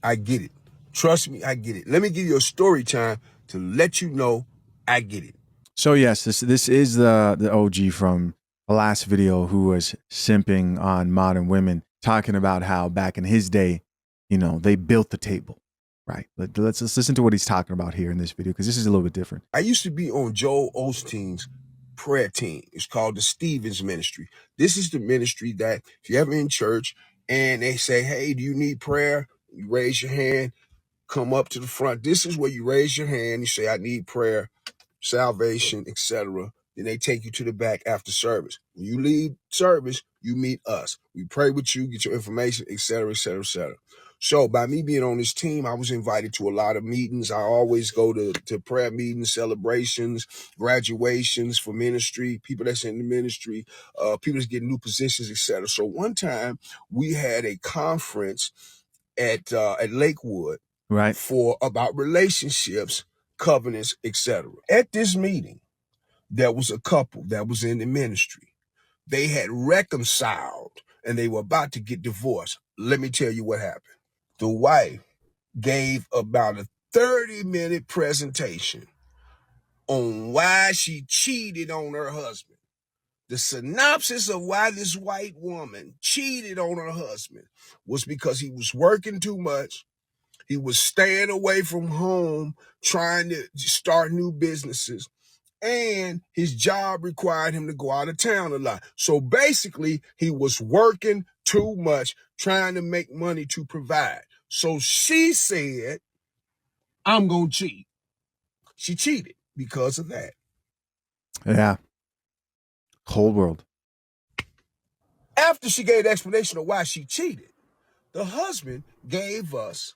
I get it. Trust me, I get it. Let me give you a story time to let you know I get it. So yes, this is the OG from the last video who was simping on modern women, talking about how back in his day, they built the table, right? Let's listen to what he's talking about here in this video because this is a little bit different. I used to be on Joel Osteen's prayer team. It's called the Stevens Ministry. This is the ministry that if you're ever in church and they say, hey, do you need prayer? You raise your hand, come up to the front. This is where you raise your hand. You say, I need prayer, salvation, etc. Then they take you to the back after service. When you leave service, you meet us. We pray with you, get your information, etc., etc., etc. So by me being on this team, I was invited to a lot of meetings. I always go to prayer meetings, celebrations, graduations for ministry, people that's in the ministry, people that's getting new positions, etc. So one time we had a conference at Lakewood, right, for about relationships, covenants, etc. At this meeting, there was a couple that was in the ministry. They had reconciled and they were about to get divorced. Let me tell you what happened. The wife gave about a 30-minute presentation on why she cheated on her husband. The synopsis of why this white woman cheated on her husband was because he was working too much. He was staying away from home, trying to start new businesses, and his job required him to go out of town a lot. So basically, he was working too much, trying to make money to provide. So she said, I'm going to cheat. She cheated because of that. Yeah, cold world. After she gave the explanation of why she cheated, the husband gave us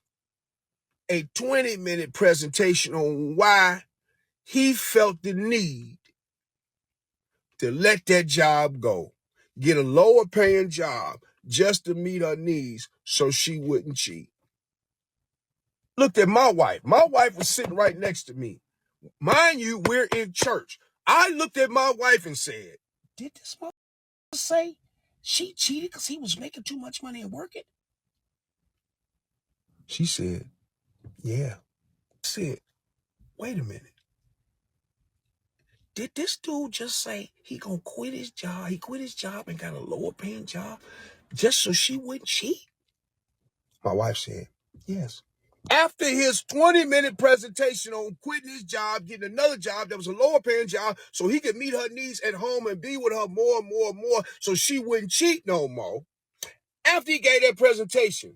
a 20-minute presentation on why he felt the need to let that job go, get a lower paying job just to meet her needs so she wouldn't cheat. Looked at my wife. My wife was sitting right next to me. Mind you, we're in church. I looked at my wife and said, did this mother say she cheated because he was making too much money and working? She said, yeah. I said, wait a minute. Did this dude just say he gonna quit his job? He quit his job and got a lower paying job just so she wouldn't cheat? My wife said, yes. After his 20-minute presentation on quitting his job, getting another job that was a lower paying job so he could meet her needs at home and be with her more and more and more so she wouldn't cheat no more. After he gave that presentation,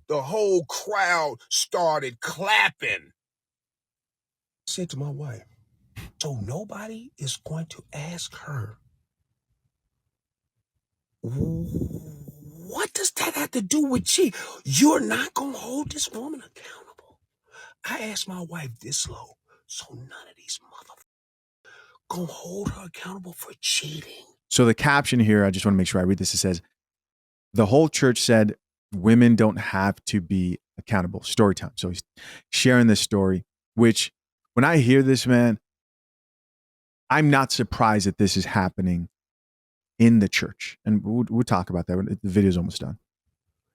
the whole crowd started clapping. I said to my wife, so nobody is going to ask her, what does that have to do with cheat? You're not going to hold this woman accountable. I asked my wife this low, so none of these motherfuckers gonna hold her accountable for cheating. So the caption here, I just want to make sure I read this. It says, the whole church said women don't have to be accountable. Story time. So he's sharing this story, which when I hear this, man, I'm not surprised that this is happening in the church. And we'll talk about that when the video's almost done.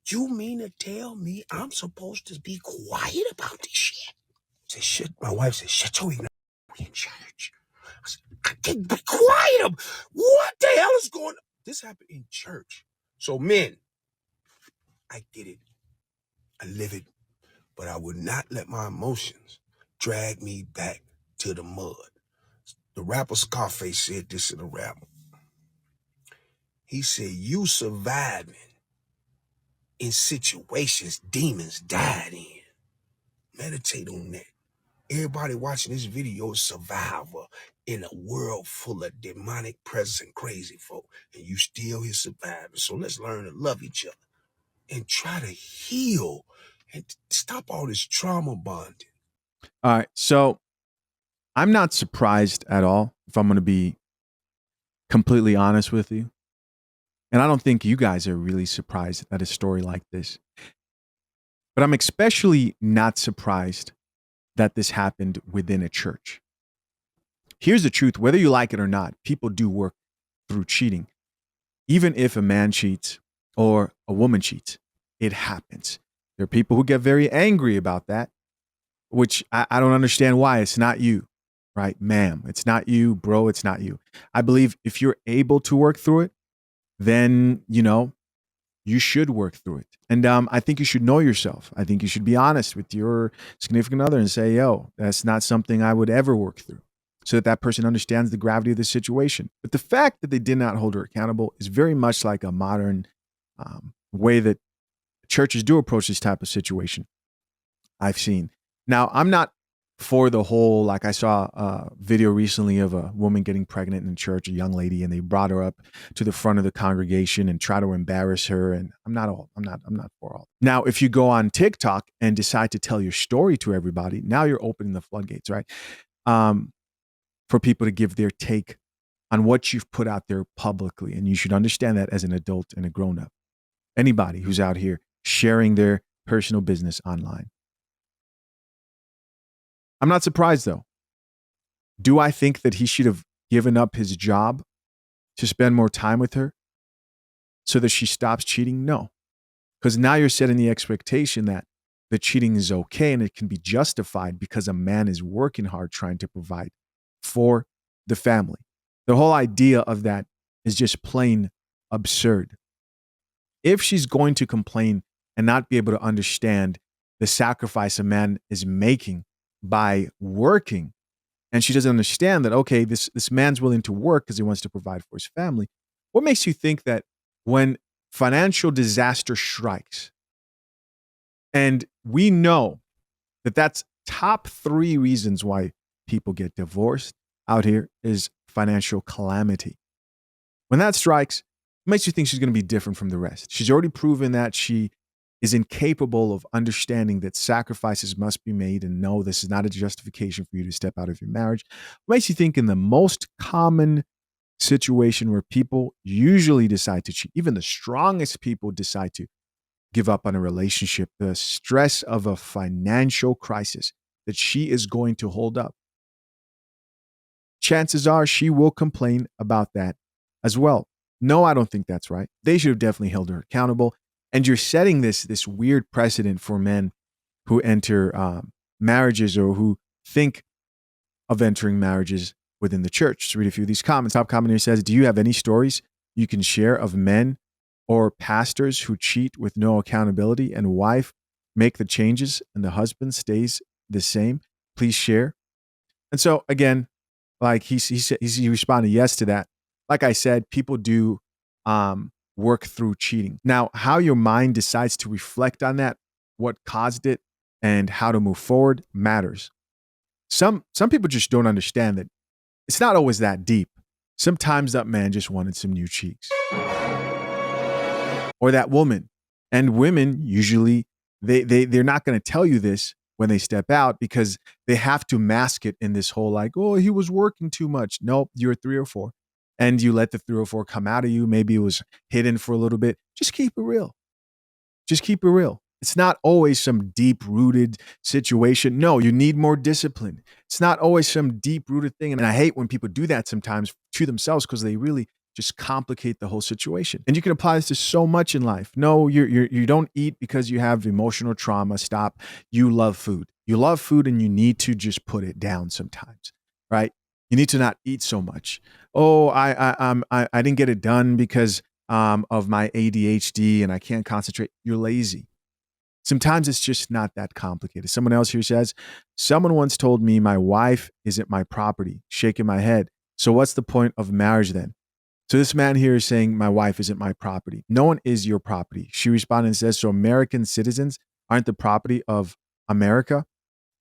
You mean to tell me I'm supposed to be quiet about this shit? I said, shit. My wife said, shut your ignorant. We in church. I said, I can't be quiet. What the hell is going on? This happened in church. So men, I get it. I live it. But I would not let my emotions drag me back to the mud. The rapper Scarface said this in a rap. He said, you surviving in situations demons died in. Meditate on that. Everybody watching this video is survivor in a world full of demonic presence and crazy folk. And you still here surviving. So let's learn to love each other and try to heal and stop all this trauma bonding. All right. So I'm not surprised at all, if I'm going to be completely honest with you. And I don't think you guys are really surprised at a story like this. But I'm especially not surprised that this happened within a church. Here's the truth, whether you like it or not, people do work through cheating. Even if a man cheats or a woman cheats, it happens. There are people who get very angry about that, which I don't understand why. It's not you, right? Ma'am, it's not you, bro, it's not you. I believe if you're able to work through it, then, you should work through it. And I think you should know yourself. I think you should be honest with your significant other and say, yo, that's not something I would ever work through, so that that person understands the gravity of the situation. But the fact that they did not hold her accountable is very much like a modern way that churches do approach this type of situation I've seen. Now, I'm not for the whole, like I saw a video recently of a woman getting pregnant in church, a young lady, and they brought her up to the front of the congregation and try to embarrass her. And I'm not for all. Now, if you go on TikTok and decide to tell your story to everybody, now you're opening the floodgates, right? For people to give their take on what you've put out there publicly. And you should understand that as an adult and a grown up. Anybody who's out here sharing their personal business online. I'm not surprised, though. Do I think that he should have given up his job to spend more time with her so that she stops cheating? No. Because now you're setting the expectation that the cheating is okay and it can be justified because a man is working hard trying to provide for the family. The whole idea of that is just plain absurd. If she's going to complain and not be able to understand the sacrifice a man is making by working, and she doesn't understand that, okay, this man's willing to work because he wants to provide for his family, what makes you think that when financial disaster strikes, and we know that that's top 3 reasons why people get divorced out here is financial calamity. When that strikes, it makes you think she's going to be different from the rest. She's already proven that she is incapable of understanding that sacrifices must be made, and no, this is not a justification for you to step out of your marriage. It makes you think in the most common situation where people usually decide to cheat, even the strongest people decide to give up on a relationship, the stress of a financial crisis, that she is going to hold up. Chances are she will complain about that as well. No, I don't think that's right. They should have definitely held her accountable. And you're setting this weird precedent for men who enter marriages or who think of entering marriages within the church. Let's read a few of these comments. Top comment here says, do you have any stories you can share of men or pastors who cheat with no accountability and wife make the changes and the husband stays the same? Please share. And so again, like he responded yes to that. Like I said, people do work through cheating. Now, how your mind decides to reflect on that, what caused it, and how to move forward matters. Some people just don't understand that it's not always that deep. Sometimes that man just wanted some new cheeks. Or that woman. And women usually, they're not going to tell you this when they step out because they have to mask it in this whole like, oh, he was working too much. Nope, you're 3 or 4. And you let the 3 or 4 come out of you. Maybe it was hidden for a little bit. Just keep it real. Just keep it real. It's not always some deep-rooted situation. No, you need more discipline. It's not always some deep-rooted thing. And I hate when people do that sometimes to themselves because they really just complicate the whole situation. And you can apply this to so much in life. No, you don't eat because you have emotional trauma. Stop. You love food. You love food and you need to just put it down sometimes, right? You need to not eat so much. Oh, I didn't get it done because of my ADHD and I can't concentrate. You're lazy. Sometimes it's just not that complicated. Someone else here says, someone once told me my wife isn't my property. Shaking my head. So what's the point of marriage then? So this man here is saying my wife isn't my property. No one is your property. She responded and says, so American citizens aren't the property of America?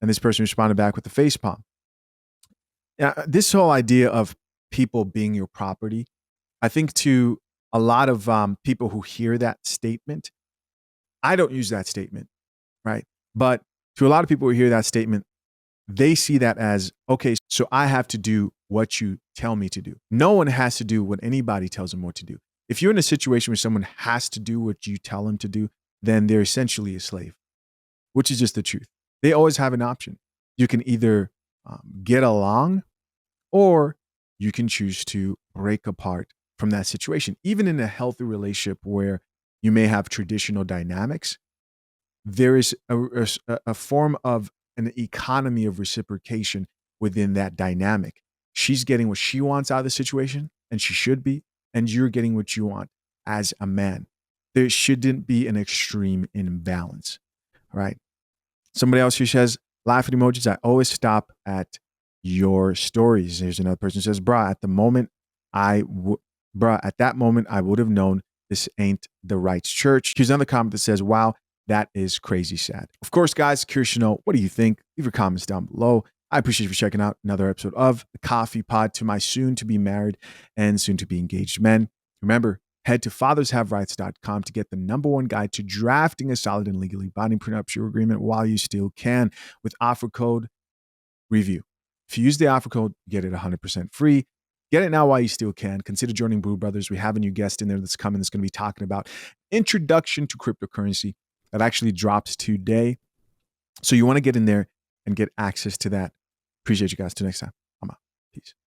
And this person responded back with a facepalm. This whole idea of people being your property, I think to a lot of people who hear that statement, I don't use that statement, right? But to a lot of people who hear that statement, they see that as, okay, so I have to do what you tell me to do. No one has to do what anybody tells them what to do. If you're in a situation where someone has to do what you tell them to do, then they're essentially a slave, which is just the truth. They always have an option. You can either get along or you can choose to break apart from that situation. Even in a healthy relationship where you may have traditional dynamics, there is a form of an economy of reciprocation within that dynamic. She's getting what she wants out of the situation, and she should be, and you're getting what you want as a man. There shouldn't be an extreme imbalance, right? Somebody else here says, laughing emojis, I always stop at your stories. Here's another person who says, bruh, at that moment, I would have known this ain't the right church. Here's another comment that says, wow, that is crazy sad. Of course, guys, curious to know, what do you think? Leave your comments down below. I appreciate you for checking out another episode of The Coffee Pod. To my soon-to-be married and soon-to-be engaged men, remember, head to fathershaverights.com to get the #1 guide to drafting a solid and legally binding prenuptial agreement while you still can with offer code REVIEW. If you use the offer code, get it 100% free. Get it now while you still can. Consider joining Brew Brothers. We have a new guest in there that's coming that's going to be talking about introduction to cryptocurrency that actually drops today. So you want to get in there and get access to that. Appreciate you guys. Till next time. I'm out. Peace.